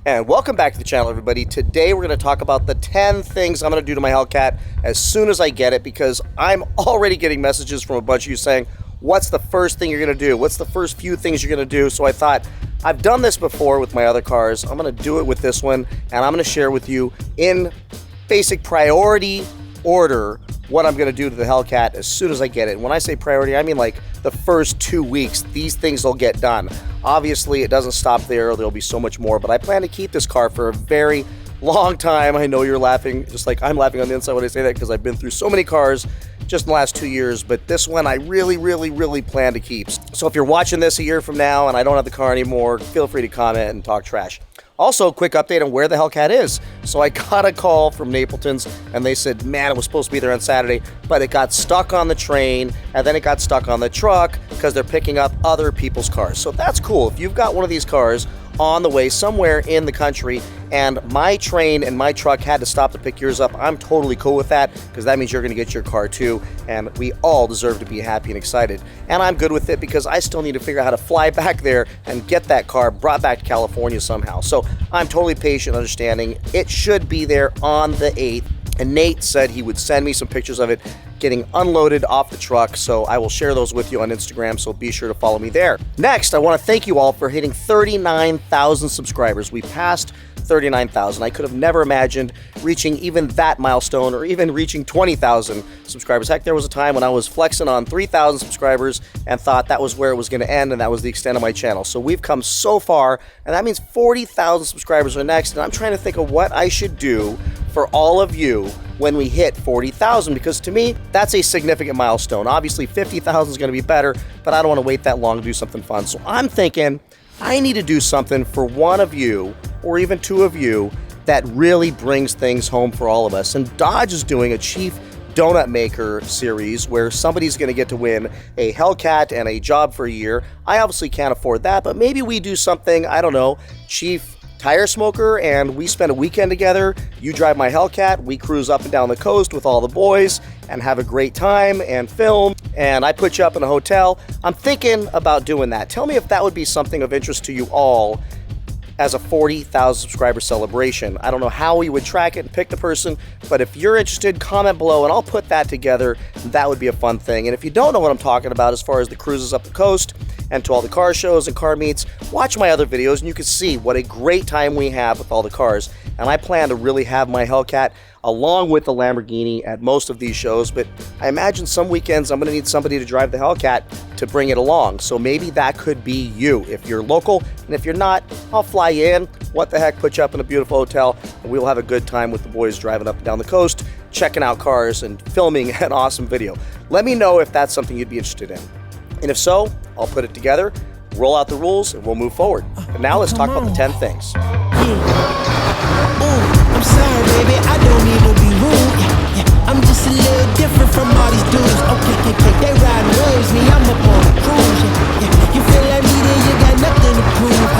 And welcome back to the channel, everybody. Today we're going to talk about the 10 things I'm going to do to my Hellcat as soon as I get it, because I'm already getting messages from a bunch of you saying, what's the first thing you're going to do? What's the first few things you're going to do? So I thought, I've done this before with my other cars. I'm going to do it with this one, and I'm going to share with you in basic priority order what I'm going to do to the Hellcat as soon as I get it. And when I say priority, I mean like the first 2 weeks, these things will get done. Obviously, it doesn't stop there. There'll be so much more, but I plan to keep this car for a very long time. I know you're laughing, just like I'm laughing on the inside when I say that, because I've been through so many cars just in the last 2 years, but this one I really plan to keep. So if you're watching this a year from now and I don't have the car anymore, feel free to comment and talk trash. Also, quick update on where the Hellcat is. So I got a call from Napleton's and they said, man, it was supposed to be there on Saturday, but it got stuck on the train and then it got stuck on the truck because they're picking up other people's cars. So that's cool. If you've got one of these cars on the way somewhere in the country and my train and my truck had to stop to pick yours up, I'm totally cool with that, because that means you're going to get your car too, and we all deserve to be happy and excited. And I'm good with it because I still need to figure out how to fly back there and get that car brought back to California somehow. So I'm totally patient, understanding. It should be there on the 8th, and Nate said he would send me some pictures of it getting unloaded off the truck, so I will share those with you on Instagram, so be sure to follow me there. Next, I want to thank you all for hitting 39,000 subscribers. We passed 39,000. I could have never imagined reaching even that milestone, or even reaching 20,000 subscribers. Heck, there was a time when I was flexing on 3,000 subscribers and thought that was where it was going to end, and that was the extent of my channel. So we've come so far, and that means 40,000 subscribers are next, and I'm trying to think of what I should do for all of you when we hit 40,000, because to me, that's a significant milestone. Obviously, 50,000 is going to be better, but I don't want to wait that long to do something fun. So I'm thinking I need to do something for one of you, or even two of you, that really brings things home for all of us. And Dodge is doing a Chief Donut Maker series where somebody's going to get to win a Hellcat and a job for a year. I obviously can't afford that, but maybe we do something, I don't know, Chief Tire Smoker, and we spend a weekend together. You drive my Hellcat, we cruise up and down the coast with all the boys and have a great time and film, and I put you up in a hotel. I'm thinking about doing that. Tell me if that would be something of interest to you all as a 40,000 subscriber celebration. I don't know how we would track it and pick the person, but if you're interested, comment below and I'll put that together. That would be a fun thing. And if you don't know what I'm talking about as far as the cruises up the coast and to all the car shows and car meets, watch my other videos and you can see what a great time we have with all the cars. And I plan to really have my Hellcat along with the Lamborghini at most of these shows, but I imagine some weekends I'm going to need somebody to drive the Hellcat to bring it along. So maybe that could be you if you're local, and if you're not, I'll fly you in. What the heck, put you up in a beautiful hotel, and we'll have a good time with the boys driving up and down the coast, checking out cars and filming an awesome video. Let me know if that's something you'd be interested in. And if so, I'll put it together, roll out the rules, and we'll move forward. And now let's talk about the 10 things. I'm sorry, baby, I don't mean to be rude. I'm just a little different from all these dudes. Okay, they riding waves, me, I'm up on a cruise. You feel like me, then you got nothing to prove.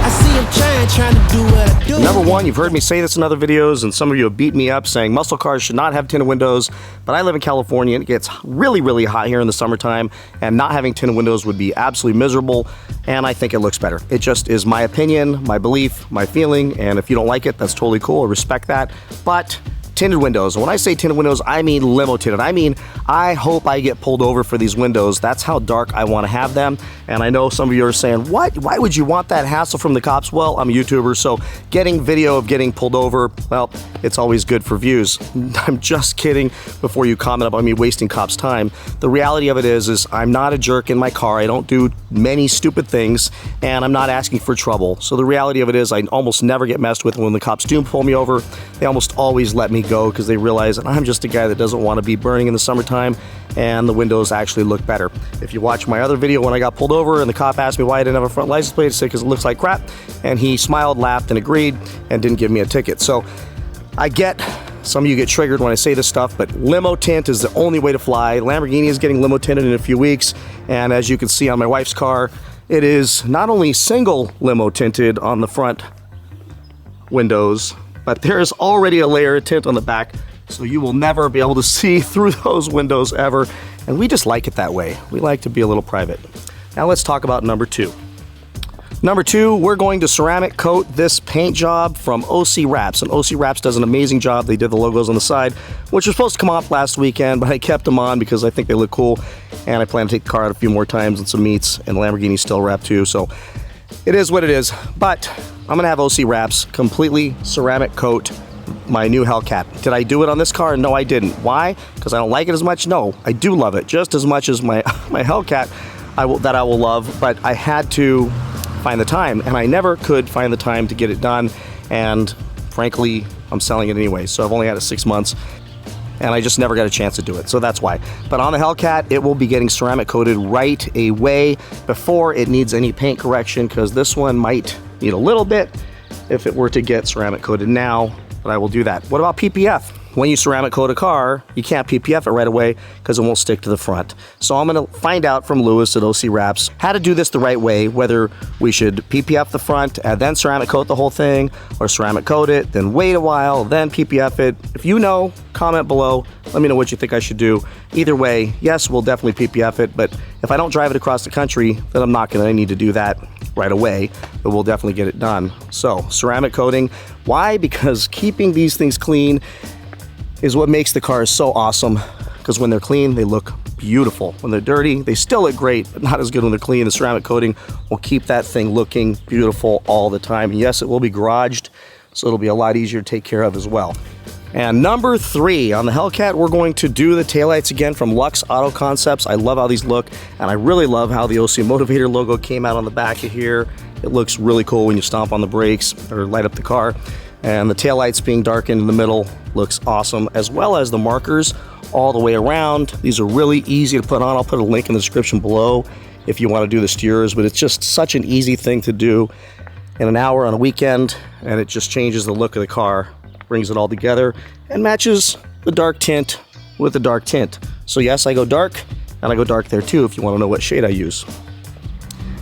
I see him trying to do what I do. Number one, you've heard me say this in other videos, and some of you have beat me up saying muscle cars should not have tinted windows, but I live in California and it gets really hot here in the summertime, and not having tinted windows would be absolutely miserable, and I think it looks better. It just is my opinion, my belief, my feeling, and if you don't like it, that's totally cool. I respect that. But tinted windows. And when I say tinted windows, I mean limo tinted. I mean, I hope I get pulled over for these windows. That's how dark I want to have them. And I know some of you are saying, what? Why would you want that hassle from the cops? Well, I'm a YouTuber, so getting video of getting pulled over, well, it's always good for views. I'm just kidding before you comment about me wasting cops' time. The reality of it is I'm not a jerk in my car. I don't do many stupid things, and I'm not asking for trouble. So the reality of it is I almost never get messed with. When the cops do pull me over, they almost always let me go because they realize that I'm just a guy that doesn't want to be burning in the summertime, and the windows actually look better. If you watch my other video when I got pulled over and the cop asked me why I didn't have a front license plate, I said because it looks like crap, and he smiled, laughed, and agreed, and didn't give me a ticket. So I get some of you get triggered when I say this stuff, but limo tint is the only way to fly. Lamborghini is getting limo tinted in a few weeks, and as you can see on my wife's car, it is not only single limo tinted on the front windows, but there's already a layer of tint on the back, so you will never be able to see through those windows ever, and we just like it that way. We like to be a little private. Now let's talk about number two. Number 2, we're going to ceramic coat this paint job from OC Wraps. And OC Wraps does an amazing job. They did the logos on the side, which were supposed to come off last weekend, but I kept them on because I think they look cool. And I plan to take the car out a few more times and some meets, and the Lamborghini's still wrapped too. So it is what it is. But I'm gonna have OC Wraps completely ceramic coat my new Hellcat. Did I do it on this car? No, I didn't. Why? Because I don't like it as much? No, I do love it just as much as my Hellcat that I will love, but I had to find the time, and I never could find the time to get it done, and frankly, I'm selling it anyway, so I've only had it 6 months, and I just never got a chance to do it, so that's why. But on the Hellcat, it will be getting ceramic coated right away before it needs any paint correction, because this one might need a little bit if it were to get ceramic coated now, but I will do that. What about PPF? When you ceramic coat a car, you can't PPF it right away because it won't stick to the front. So I'm gonna find out from Lewis at OC Wraps how to do this the right way, whether we should PPF the front and then ceramic coat the whole thing, or ceramic coat it, then wait a while, then PPF it. If you know, comment below. Let me know what you think I should do. Either way, yes, we'll definitely PPF it, but if I don't drive it across the country, then I'm not gonna need to do that right away, but we'll definitely get it done. So, ceramic coating. Why? Because keeping these things clean is what makes the cars so awesome, because when they're clean, they look beautiful. When they're dirty, they still look great, but not as good when they're clean. The ceramic coating will keep that thing looking beautiful all the time. And yes, it will be garaged, so it'll be a lot easier to take care of as well. And number 3, on the Hellcat, we're going to do the taillights again from Lux Auto Concepts. I love how these look, and I really love how the OC Motivator logo came out on the back of here. It looks really cool when you stomp on the brakes or light up the car. And the taillights being darkened in the middle looks awesome, as well as the markers all the way around. These are really easy to put on. I'll put a link in the description below if you want to do the steers, but it's just such an easy thing to do in an hour on a weekend, and it just changes the look of the car, brings it all together, and matches the dark tint with the dark tint. So yes, I go dark, and I go dark there too if you want to know what shade I use.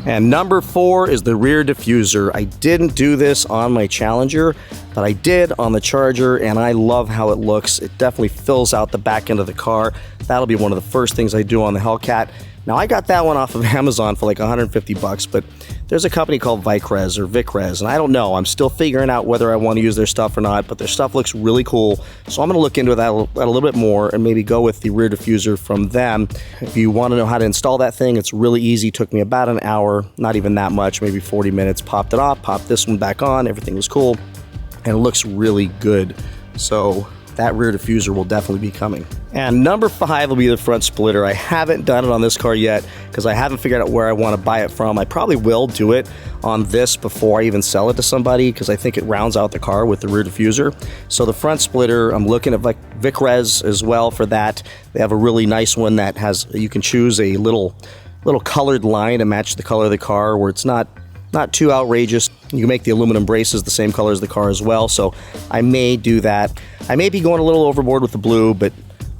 And number 4 is the rear diffuser. I didn't do this on my Challenger, but I did on the Charger, and I love how it looks. It definitely fills out the back end of the car. That'll be one of the first things I do on the Hellcat. Now, I got that one off of Amazon for like 150 bucks, but there's a company called Vicrez or Vicrez, and I don't know. I'm still figuring out whether I want to use their stuff or not, but their stuff looks really cool. So I'm going to look into that a little bit more and maybe go with the rear diffuser from them. If you want to know how to install that thing, it's really easy. It took me about an hour, not even that much, maybe 40 minutes. Popped it off, popped this one back on. Everything was cool, and it looks really good. So that rear diffuser will definitely be coming. And number 5 will be the front splitter. I haven't done it on this car yet because I haven't figured out where I want to buy it from. I probably will do it on this before I even sell it to somebody, because I think it rounds out the car with the rear diffuser. So the front splitter, I'm looking at Vicrez as well for that. They have a really nice one that has, you can choose a little colored line to match the color of the car, where it's not too outrageous. You can make the aluminum braces the same color as the car as well, so I may do that. I may be going a little overboard with the blue, but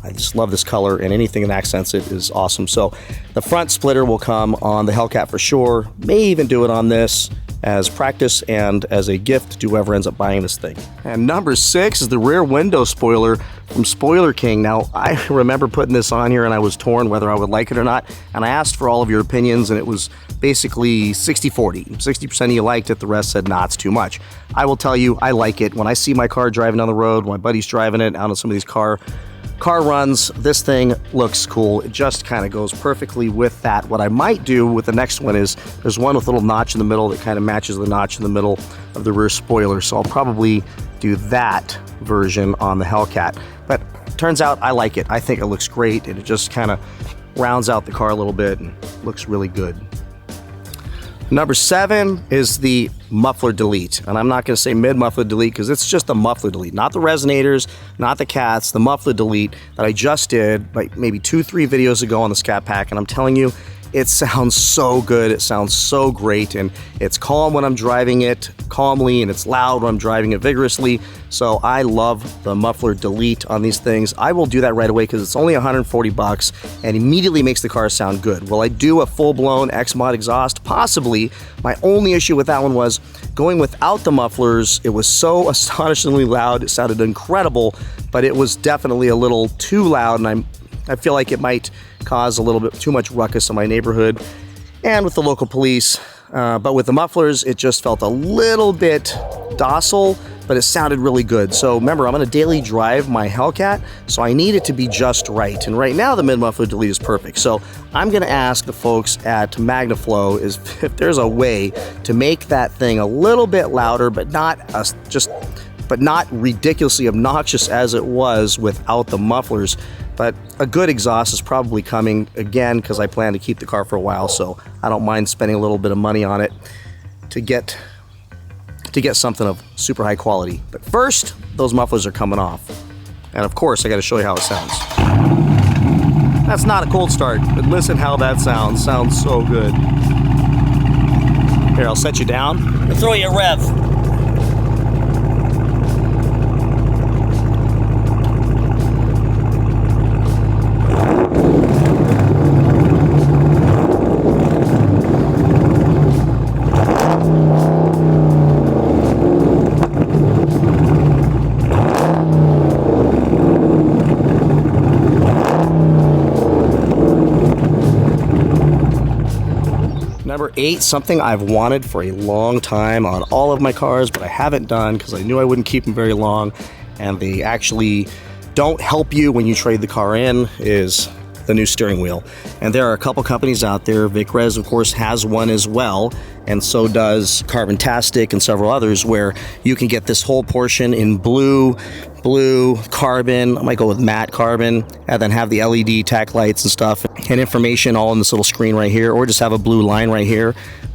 I just love this color, and anything that accents it is awesome. So the front splitter will come on the Hellcat for sure. May even do it on this as practice and as a gift to whoever ends up buying this thing. And number 6 is the rear window spoiler from Spoiler King. Now, I remember putting this on here and I was torn whether I would like it or not, and I asked for all of your opinions, and it was basically 60-40. 60% of you liked it, the rest said, nah, it's too much. I will tell you, I like it. When I see my car driving down the road, my buddy's driving it out on some of these car runs, this thing looks cool. It just kind of goes perfectly with that. What I might do with the next one is, there's one with a little notch in the middle that kind of matches the notch in the middle of the rear spoiler, so I'll probably do that version on the Hellcat. But turns out I like it. I think it looks great, and it just kind of rounds out the car a little bit and looks really good. Number 7 is the muffler delete, and I'm not going to say mid-muffler delete because it's just the muffler delete, not the resonators, not the cats, the muffler delete that I just did like maybe 2-3 videos ago on the Scat Pack, and I'm telling you, it sounds so good, it sounds so great, and it's calm when I'm driving it calmly, and it's loud when I'm driving it vigorously. So I love the muffler delete on these things. I will do that right away because it's only 140 bucks and immediately makes the car sound good. Will I do a full-blown X-Mod exhaust? Possibly. My only issue with that one was going without the mufflers. It was so astonishingly loud. It sounded incredible, but it was definitely a little too loud, and I feel like it might cause a little bit too much ruckus in my neighborhood. And with the local police, But with the mufflers, it just felt a little bit docile, but it sounded really good. So remember, I'm gonna daily drive my Hellcat, so I need it to be just right. And right now the mid-muffler delete is perfect. So I'm gonna ask the folks at MagnaFlow is if there's a way to make that thing a little bit louder, but not ridiculously obnoxious as it was without the mufflers. But a good exhaust is probably coming, again, because I plan to keep the car for a while, so I don't mind spending a little bit of money on it to get something of super high quality. But first, those mufflers are coming off. And of course, I gotta show you how it sounds. That's not a cold start, but listen how that sounds. Sounds so good. Here, I'll set you down and throw you a rev. Number 8, something I've wanted for a long time on all of my cars, but I haven't done because I knew I wouldn't keep them very long, and they actually don't help you when you trade the car in, is the new steering wheel. And there are a couple companies out there. Vicres, of course, has one as well, and so does Carbontastic and several others, where you can get this whole portion in blue, carbon, I might go with matte carbon, and then have the LED tack lights and stuff and information all in this little screen right here, or just have a blue line right here.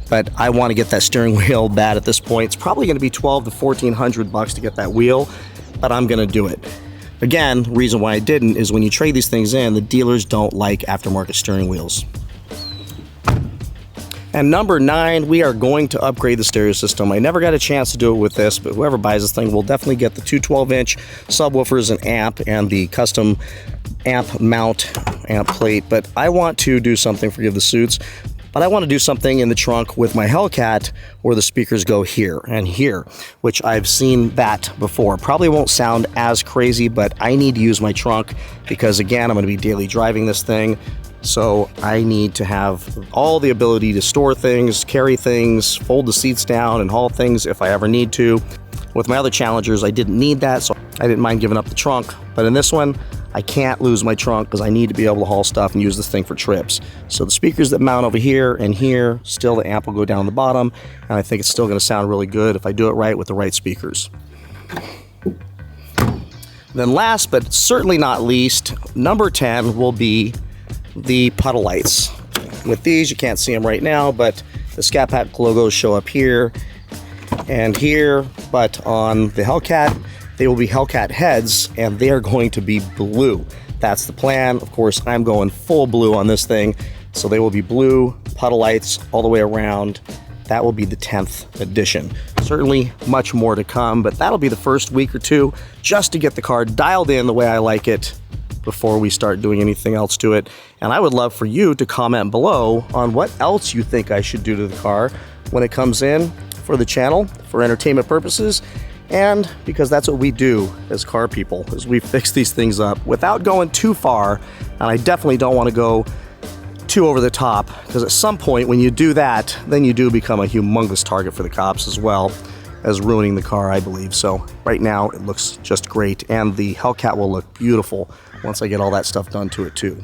But I want to get that steering wheel bad at this point. It's probably going to be $1,200 to $1,400 to get that wheel, but I'm going to do it. Again, the reason why I didn't is when you trade these things in, the dealers don't like aftermarket steering wheels. And number 9, we are going to upgrade the stereo system. I never got a chance to do it with this, but whoever buys this thing will definitely get the two 12-inch subwoofers and amp and the custom amp mount, amp plate. But I want to do something, forgive the suits, but I want to do something in the trunk with my Hellcat where the speakers go here and here, which I've seen that before. Probably won't sound as crazy, but I need to use my trunk because, again, I'm going to be daily driving this thing. So I need to have all the ability to store things, carry things, fold the seats down, and haul things if I ever need to. With my other Challengers, I didn't need that, so I didn't mind giving up the trunk. But in this one, I can't lose my trunk because I need to be able to haul stuff and use this thing for trips. So the speakers that mount over here and here, still the amp will go down the bottom, and I think it's still going to sound really good if I do it right with the right speakers. Then last, but certainly not least, number 10 will be the puddle lights. With these, you can't see them right now, but the Scat Pack logos show up here and here, but on the Hellcat, they will be Hellcat heads, and they are going to be blue. That's the plan. Of course, I'm going full blue on this thing, so they will be blue puddle lights all the way around. That will be the 10th edition. Certainly much more to come, but that'll be the first week or two just to get the car dialed in the way I like it before we start doing anything else to it. And I would love for you to comment below on what else you think I should do to the car when it comes in for the channel for entertainment purposes, and because that's what we do as car people, is we fix these things up without going too far. And I definitely don't want to go too over the top, because at some point when you do that, then you do become a humongous target for the cops as well as ruining the car, I believe. So right now it looks just great, and the Hellcat will look beautiful once I get all that stuff done to it too.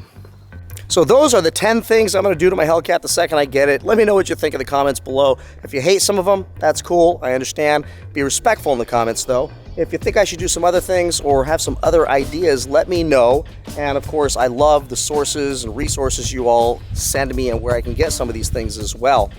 So those are the 10 things I'm going to do to my Hellcat the second I get it. Let me know what you think in the comments below. If you hate some of them, that's cool. I understand. Be respectful in the comments though. If you think I should do some other things or have some other ideas, let me know. And of course, I love the sources and resources you all send me and where I can get some of these things as well.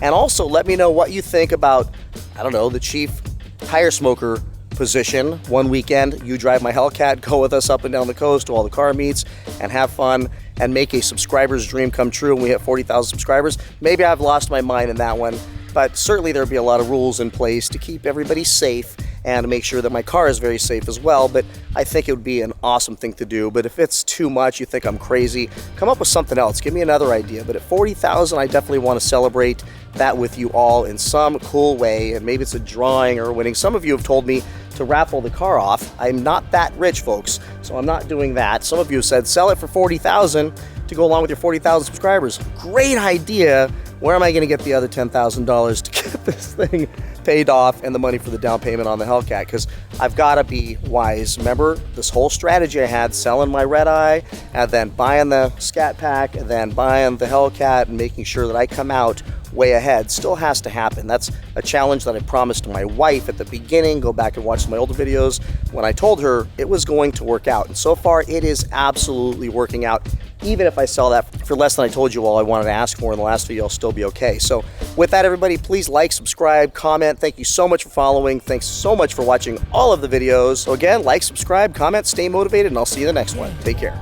And also let me know what you think about, I don't know, the chief tire smoker position. One weekend, you drive my Hellcat, go with us up and down the coast to all the car meets and have fun and make a subscriber's dream come true when we hit 40,000 subscribers. Maybe I've lost my mind in that one, but certainly there'll be a lot of rules in place to keep everybody safe and to make sure that my car is very safe as well. But I think it would be an awesome thing to do. But if it's too much, you think I'm crazy, come up with something else. Give me another idea. But at 40,000, I definitely want to celebrate that with you all in some cool way. And maybe it's a drawing or winning. Some of you have told me to raffle the car off. I'm not that rich, folks, so I'm not doing that. Some of you have said sell it for 40,000 to go along with your 40,000 subscribers. Great idea, where am I going to get the other $10,000 to get this thing paid off and the money for the down payment on the Hellcat? Because I've got to be wise. Remember this whole strategy I had, selling my red eye and then buying the Scat Pack and then buying the Hellcat and making sure that I come out way ahead still has to happen. That's a challenge that I promised to my wife at the beginning. Go back and watch some of my older videos when I told her it was going to work out. And so far it is absolutely working out. Even if I sell that for less than I told you all I wanted to ask for in the last video, I'll still be okay. So with that, everybody, please like, subscribe, comment. Thank you so much for following. Thanks so much for watching all of the videos. So again, like, subscribe, comment, stay motivated, and I'll see you in the next one. Take care.